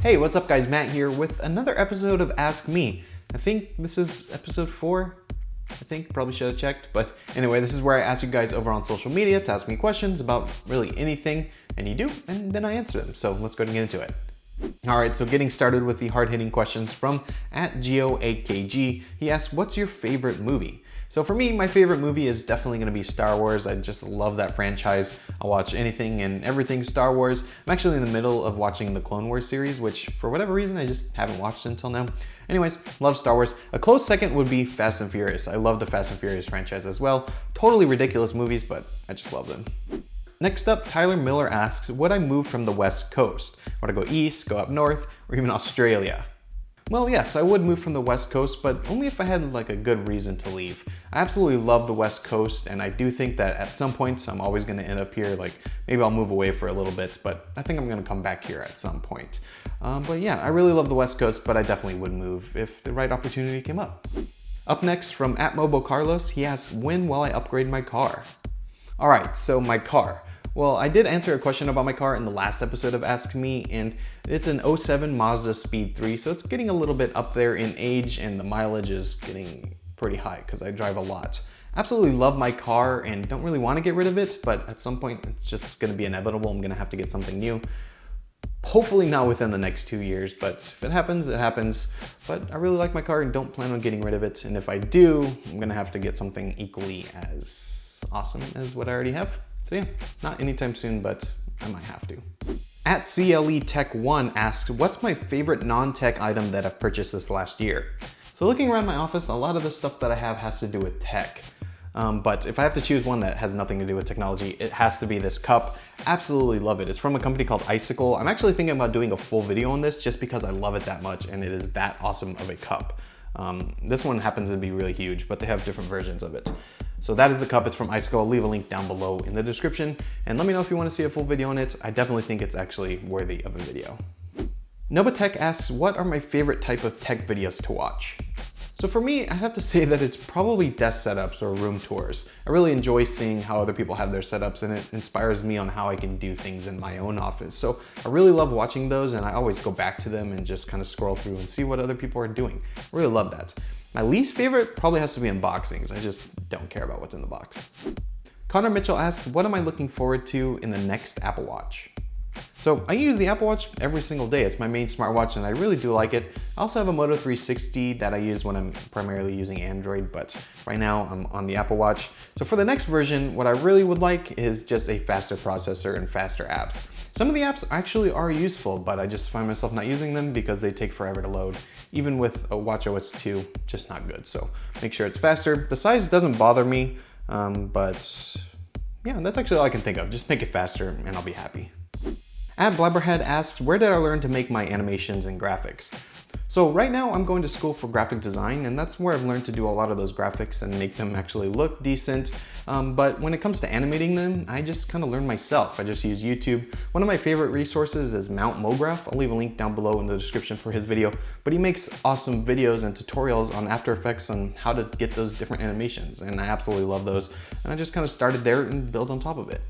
Hey, what's up guys, Matt here with another episode of Ask Me. I think this is episode 4. Probably should have checked, but anyway, this is where I ask you guys over on social media to ask me questions about really anything, and you do, and then I answer them. So let's go ahead and get into it. Alright, so getting started with the hard-hitting questions from @GeoAKG. He asks, what's your favorite movie? So for me, my favorite movie is definitely going to be Star Wars. I just love that franchise. I'll watch anything and everything Star Wars. I'm actually in the middle of watching the Clone Wars series, which for whatever reason, I just haven't watched until now. Anyways, love Star Wars. A close second would be Fast and Furious. I love the Fast and Furious franchise as well. Totally ridiculous movies, but I just love them. Next up, Tyler Miller asks, would I move from the West Coast? Would I go east, go up north, or even Australia? Well, yes, I would move from the West Coast, but only if I had like a good reason to leave. I absolutely love the West Coast, and I do think that at some point I'm always going to end up here. Like maybe I'll move away for a little bit, but I think I'm going to come back here at some point. But yeah, I really love the West Coast, but I definitely would move if the right opportunity came up. Up next from @MoboCarlos, he asks, when will I upgrade my car? All right, so my car. Well, I did answer a question about my car in the last episode of Ask Me, and it's an 07 Mazda Speed 3, so it's getting a little bit up there in age, and the mileage is getting pretty high because I drive a lot. Absolutely love my car and don't really want to get rid of it, but at some point it's just going to be inevitable. I'm going to have to get something new. Hopefully not within the next 2 years, but if it happens, it happens. But I really like my car and don't plan on getting rid of it, and if I do, I'm going to have to get something equally as awesome as what I already have. So yeah, not anytime soon, but I might have to. @CLETech1 asks, what's my favorite non-tech item that I've purchased this last year? So looking around my office, a lot of the stuff that I have has to do with tech. But if I have to choose one that has nothing to do with technology, it has to be this cup. Absolutely love it. It's from a company called Icicle. I'm actually thinking about doing a full video on this just because I love it that much and it is that awesome of a cup. This one happens to be really huge, but they have different versions of it. So that is the cup. It's from Icicle. I'll leave a link down below in the description. And let me know if you want to see a full video on it. I definitely think it's actually worthy of a video. Nobatech asks, what are my favorite type of tech videos to watch? So for me, I have to say that it's probably desk setups or room tours. I really enjoy seeing how other people have their setups, and it inspires me on how I can do things in my own office. So I really love watching those, and I always go back to them and just kind of scroll through and see what other people are doing. I really love that. My least favorite probably has to be unboxings. I just don't care about what's in the box. Connor Mitchell asks, what am I looking forward to in the next Apple Watch? So I use the Apple Watch every single day. It's my main smartwatch and I really do like it. I also have a Moto 360 that I use when I'm primarily using Android, but right now I'm on the Apple Watch. So for the next version, what I really would like is just a faster processor and faster apps. Some of the apps actually are useful, but I just find myself not using them because they take forever to load. Even with a watchOS 2, just not good. So make sure it's faster. The size doesn't bother me, but yeah, that's actually all I can think of. Just make it faster and I'll be happy. @Blabberhead asks, where did I learn to make my animations and graphics? So right now I'm going to school for graphic design, and that's where I've learned to do a lot of those graphics and make them actually look decent. But when it comes to animating them, I just kind of learn myself. I just use YouTube. One of my favorite resources is Mount Mograph. I'll leave a link down below in the description for his video, but he makes awesome videos and tutorials on After Effects on how to get those different animations, and I absolutely love those. And I just kind of started there and built on top of it.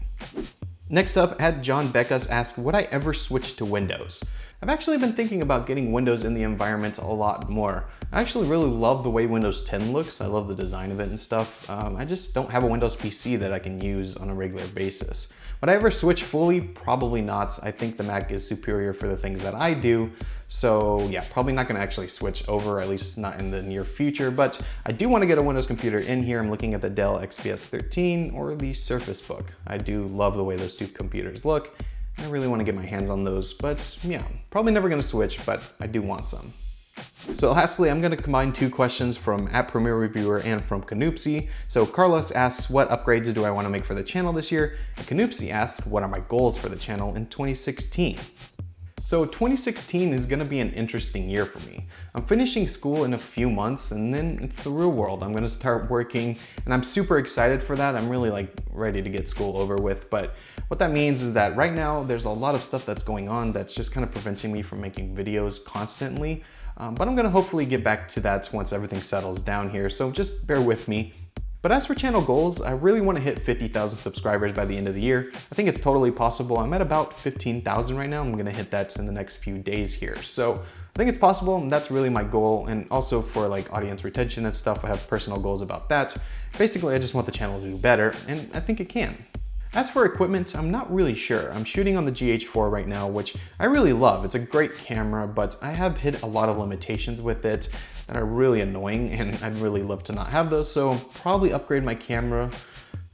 Next up, @John Beckus asks, would I ever switch to Windows? I've actually been thinking about getting Windows in the environment a lot more. I actually really love the way Windows 10 looks. I love the design of it and stuff. I just don't have a Windows PC that I can use on a regular basis. Would I ever switch fully? Probably not. I think the Mac is superior for the things that I do. So yeah, probably not gonna actually switch over, at least not in the near future, but I do wanna get a Windows computer in here. I'm looking at the Dell XPS 13 or the Surface Book. I do love the way those two computers look. I really wanna get my hands on those, but yeah, probably never gonna switch, but I do want some. So lastly, I'm gonna combine two questions from @PremierReviewer and from Canoopsy. So Carlos asks, what upgrades do I wanna make for the channel this year? And Canoopsy asks, what are my goals for the channel in 2016? So 2016 is gonna be an interesting year for me. I'm finishing school in a few months and then it's the real world. I'm gonna start working and I'm super excited for that. I'm really ready to get school over with, but what that means is that right now there's a lot of stuff that's going on that's just kind of preventing me from making videos constantly. But I'm gonna hopefully get back to that once everything settles down here, so just bear with me. But as for channel goals, I really want to hit 50,000 subscribers by the end of the year. I think it's totally possible. I'm at about 15,000 right now. I'm going to hit that in the next few days here. So I think it's possible, and that's really my goal. And also for like audience retention and stuff, I have personal goals about that. Basically, I just want the channel to do better, and I think it can. As for equipment, I'm not really sure. I'm shooting on the GH4 right now, which I really love. It's a great camera, but I have hit a lot of limitations with it that are really annoying, and I'd really love to not have those, so I'll probably upgrade my camera,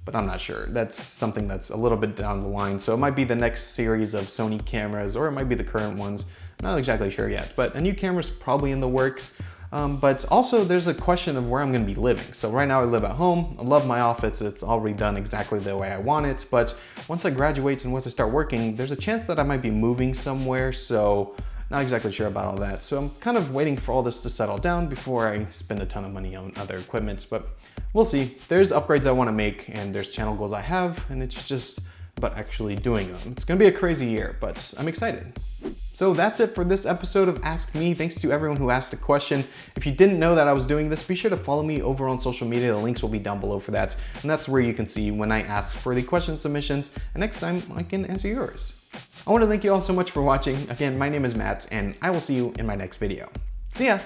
but I'm not sure. That's something that's a little bit down the line, so it might be the next series of Sony cameras, or it might be the current ones. I'm not exactly sure yet, but a new camera's probably in the works. But also there's a question of where I'm gonna be living. So right now I live at home. I love my office. It's already done exactly the way I want it. But once I graduate and once I start working, there's a chance that I might be moving somewhere. So not exactly sure about all that. So I'm kind of waiting for all this to settle down before I spend a ton of money on other equipment. But we'll see. There's upgrades I wanna make and there's channel goals I have, and it's just about actually doing them. It's gonna be a crazy year, but I'm excited. So that's it for this episode of Ask Me. Thanks to everyone who asked a question. If you didn't know that I was doing this, be sure to follow me over on social media. The links will be down below for that. And that's where you can see when I ask for the question submissions. And next time I can answer yours. I want to thank you all so much for watching. Again, my name is Matt, and I will see you in my next video. See ya!